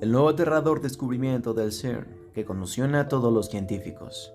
El nuevo aterrador descubrimiento del CERN que conmociona a todos los científicos.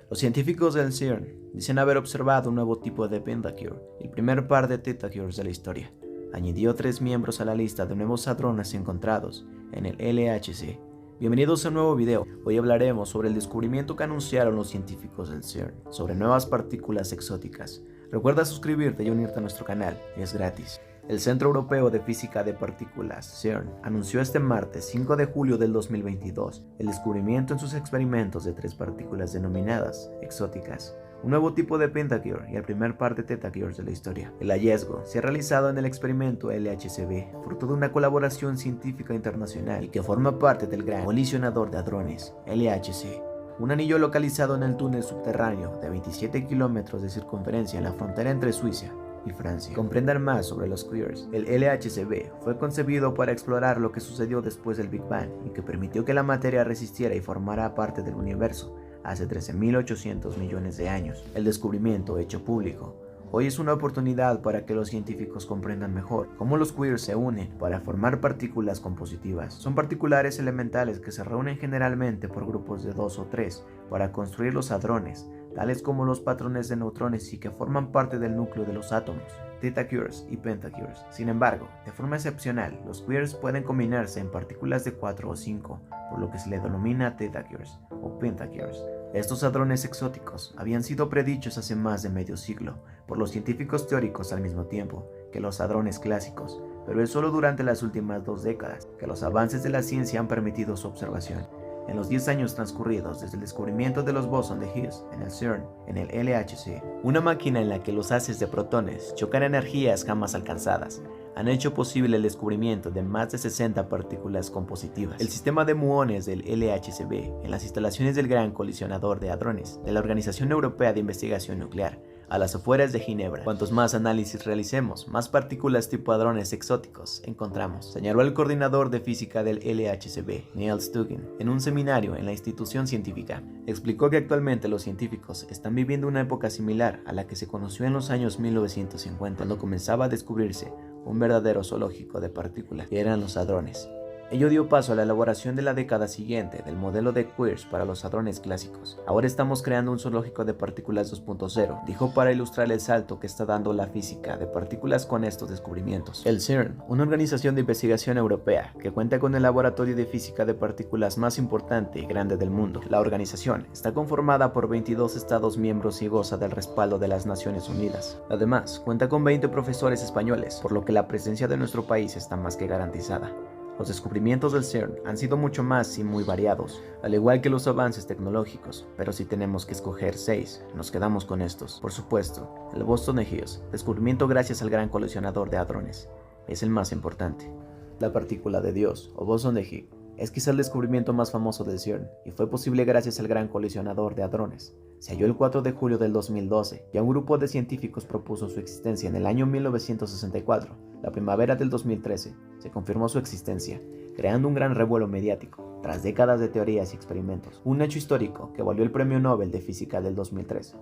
Los científicos del CERN dicen haber observado un nuevo tipo de pentacure, el primer par de tetacures de la historia. Añadió 3 miembros a la lista de nuevos hadrones encontrados en el LHC. Bienvenidos a un nuevo video. Hoy hablaremos sobre el descubrimiento que anunciaron los científicos del CERN sobre nuevas partículas exóticas. Recuerda suscribirte y unirte a nuestro canal, es gratis. El Centro Europeo de Física de Partículas, CERN, anunció este martes 5 de julio del 2022 el descubrimiento en sus experimentos de 3 partículas denominadas exóticas, un nuevo tipo de pentacure y el primer par de tetacures de la historia. El hallazgo se ha realizado en el experimento LHCb, fruto de una colaboración científica internacional y que forma parte del Gran Colisionador de Hadrones, LHC, un anillo localizado en el túnel subterráneo de 27 kilómetros de circunferencia en la frontera entre Suiza y Francia. Comprendan más sobre los queers. El LHCb fue concebido para explorar lo que sucedió después del Big Bang y que permitió que la materia resistiera y formara parte del universo hace 13.800 millones de años. El descubrimiento hecho público hoy es una oportunidad para que los científicos comprendan mejor cómo los queers se unen para formar partículas compositivas. Son particulares elementales que se reúnen generalmente por grupos de 2 o 3 para construir los hadrones, tales como los patrones de neutrones y que forman parte del núcleo de los átomos, tetacures y pentacures. Sin embargo, de forma excepcional, los queers pueden combinarse en partículas de 4 o 5, por lo que se le denomina tetacures o pentacures. Estos hadrones exóticos habían sido predichos hace más de medio siglo por los científicos teóricos al mismo tiempo que los hadrones clásicos, pero es solo durante las últimas 2 décadas que los avances de la ciencia han permitido su observación. En los 10 años transcurridos desde el descubrimiento de los bosón de Higgs en el CERN, en el LHC, una máquina en la que los haces de protones chocan energías jamás alcanzadas, han hecho posible el descubrimiento de más de 60 partículas compositivas. El sistema de muones del LHCb en las instalaciones del Gran Colisionador de Hadrones de la Organización Europea de Investigación Nuclear, a las afueras de Ginebra. Cuantos más análisis realicemos, más partículas tipo hadrones exóticos encontramos, señaló el coordinador de física del LHCb, Neil Stugin, en un seminario en la institución científica. Explicó que actualmente los científicos están viviendo una época similar a la que se conoció en los años 1950, cuando comenzaba a descubrirse un verdadero zoológico de partículas, que eran los hadrones. Ello dio paso a la elaboración de la década siguiente del modelo de queers para los hadrones clásicos. Ahora estamos creando un zoológico de partículas 2.0, dijo para ilustrar el salto que está dando la física de partículas con estos descubrimientos. El CERN, una organización de investigación europea que cuenta con el laboratorio de física de partículas más importante y grande del mundo. La organización está conformada por 22 estados miembros y goza del respaldo de las Naciones Unidas. Además, cuenta con 20 profesores españoles, por lo que la presencia de nuestro país está más que garantizada. Los descubrimientos del CERN han sido mucho más y muy variados, al igual que los avances tecnológicos, pero si tenemos que escoger 6, nos quedamos con estos. Por supuesto, el bosón de Higgs, descubrimiento gracias al Gran Colisionador de Hadrones, es el más importante. La partícula de Dios, o bosón de Higgs, es quizá el descubrimiento más famoso del CERN y fue posible gracias al Gran Colisionador de Hadrones. Se halló el 4 de julio del 2012 y un grupo de científicos propuso su existencia en el año 1964. La primavera del 2013 se confirmó su existencia, creando un gran revuelo mediático, tras décadas de teorías y experimentos. Un hecho histórico que valió el Premio Nobel de Física del 2013.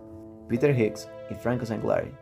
Peter Higgs y Frank Sanglari,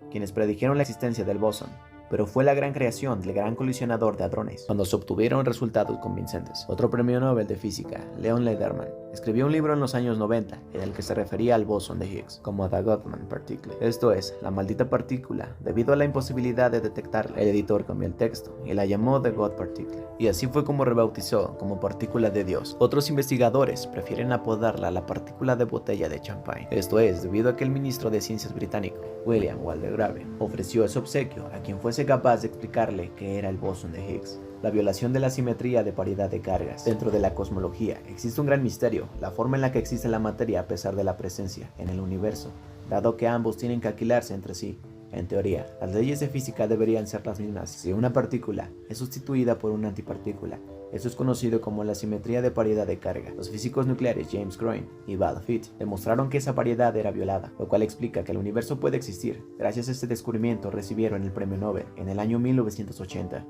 quienes predijeron la existencia del bosón, pero fue la gran creación del Gran Colisionador de Hadrones cuando se obtuvieron resultados convincentes. Otro premio Nobel de Física, Leon Lederman, escribió un libro en los años 90 en el que se refería al bosón de Higgs como The Godman Particle, esto es, la maldita partícula, debido a la imposibilidad de detectarla. El editor cambió el texto y la llamó The God Particle, y así fue como rebautizó como partícula de Dios. Otros investigadores prefieren apodarla la partícula de botella de champán, esto es, debido a que el ministro de Ciencias británico, William Waldegrave, ofreció ese obsequio a quien fuese capaz de explicarle qué era el bosón de Higgs. La violación de la simetría de paridad de cargas. Dentro de la cosmología existe un gran misterio, la forma en la que existe la materia a pesar de la presencia en el universo, dado que ambos tienen que alquilarse entre sí. En teoría, las leyes de física deberían ser las mismas si una partícula es sustituida por una antipartícula. Esto es conocido como la simetría de paridad de carga. Los físicos nucleares James Groen y Val Fitt demostraron que esa paridad era violada, lo cual explica que el universo puede existir. Gracias a este descubrimiento recibieron el premio Nobel en el año 1980.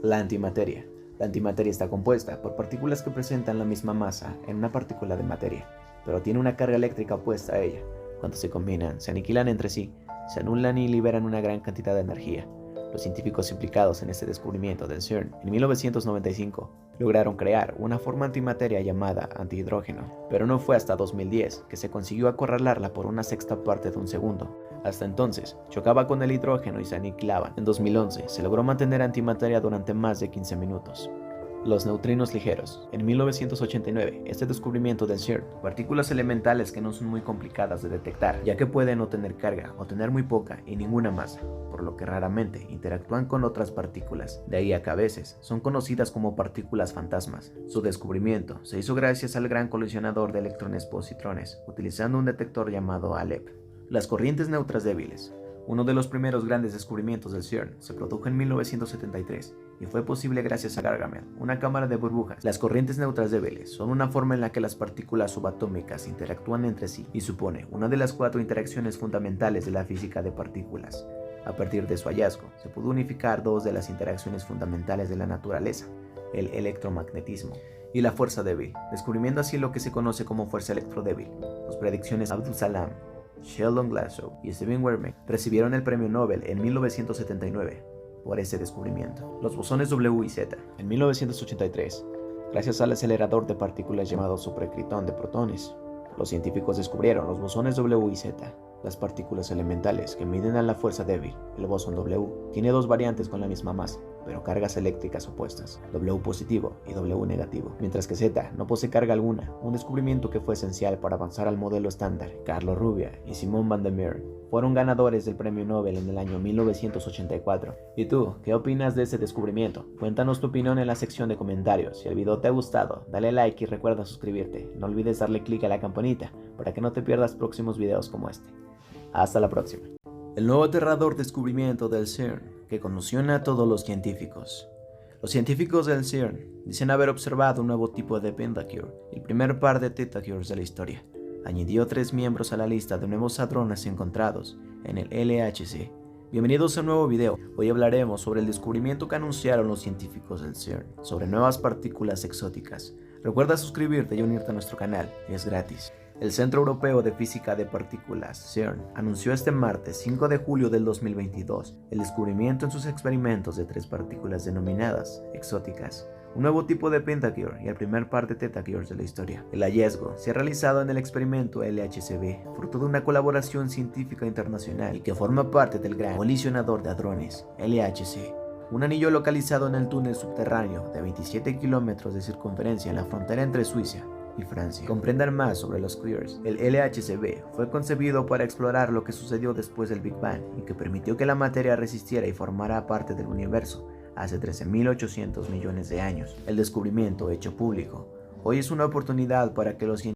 La antimateria. La antimateria está compuesta por partículas que presentan la misma masa en una partícula de materia, pero tiene una carga eléctrica opuesta a ella. Cuando se combinan, se aniquilan entre sí, se anulan y liberan una gran cantidad de energía. Los científicos implicados en este descubrimiento del CERN en 1995 Lograron crear una forma antimateria llamada antihidrógeno, pero no fue hasta 2010 que se consiguió acorralarla por una sexta parte de un segundo. Hasta entonces, chocaba con el hidrógeno y se aniquilaban. En 2011 se logró mantener antimateria durante más de 15 minutos. Los neutrinos ligeros. En 1989, este descubrimiento del CERN, partículas elementales que no son muy complicadas de detectar, ya que pueden no tener carga o tener muy poca y ninguna masa, por lo que raramente interactúan con otras partículas. De ahí a que a veces son conocidas como partículas fantasmas. Su descubrimiento se hizo gracias al gran colisionador de electrones-positrones, utilizando un detector llamado Alep. Las corrientes neutras débiles. Uno de los primeros grandes descubrimientos del CERN se produjo en 1973 y fue posible gracias a Gargamel, una cámara de burbujas. Las corrientes neutras débiles son una forma en la que las partículas subatómicas interactúan entre sí y supone una de las 4 interacciones fundamentales de la física de partículas. A partir de su hallazgo, se pudo unificar 2 de las interacciones fundamentales de la naturaleza, el electromagnetismo y la fuerza débil, descubriendo así lo que se conoce como fuerza electrodébil. Sus predicciones Abdul Salam, Sheldon Glashow y Steven Weinberg recibieron el premio Nobel en 1979 por ese descubrimiento. Los bosones W y Z. En 1983, gracias al acelerador de partículas llamado supercritón de protones, los científicos descubrieron los bosones W y Z, las partículas elementales que miden a la fuerza débil. El bosón W tiene 2 variantes con la misma masa, pero cargas eléctricas opuestas, W positivo y W negativo, mientras que Z no posee carga alguna, un descubrimiento que fue esencial para avanzar al modelo estándar. Carlos Rubbia y Simon van der Meer fueron ganadores del premio Nobel en el año 1984. ¿Y tú, qué opinas de ese descubrimiento? Cuéntanos tu opinión en la sección de comentarios. Si el video te ha gustado, dale like y recuerda suscribirte. No olvides darle click a la campanita para que no te pierdas próximos videos como este. Hasta la próxima. El nuevo aterrador descubrimiento del CERN que conmociona a todos los científicos. Los científicos del CERN dicen haber observado un nuevo tipo de pentacure, el primer par de tetacures de la historia. Añadió 3 miembros a la lista de nuevos hadrones encontrados en el LHC. Bienvenidos a un nuevo video. Hoy hablaremos sobre el descubrimiento que anunciaron los científicos del CERN sobre nuevas partículas exóticas. Recuerda suscribirte y unirte a nuestro canal, es gratis. El Centro Europeo de Física de Partículas, CERN, anunció este martes 5 de julio del 2022 el descubrimiento en sus experimentos de 3 partículas denominadas exóticas, un nuevo tipo de pentacure y el primer par de tetacures de la historia. El hallazgo se ha realizado en el experimento LHCb, fruto de una colaboración científica internacional y que forma parte del Gran Colisionador de Hadrones, LHC, un anillo localizado en el túnel subterráneo de 27 kilómetros de circunferencia en la frontera entre Suiza y Francia. Comprendan más sobre los queers. El LHCb fue concebido para explorar lo que sucedió después del Big Bang y que permitió que la materia resistiera y formara parte del universo hace 13.800 millones de años. El descubrimiento hecho público hoy es una oportunidad para que los científicos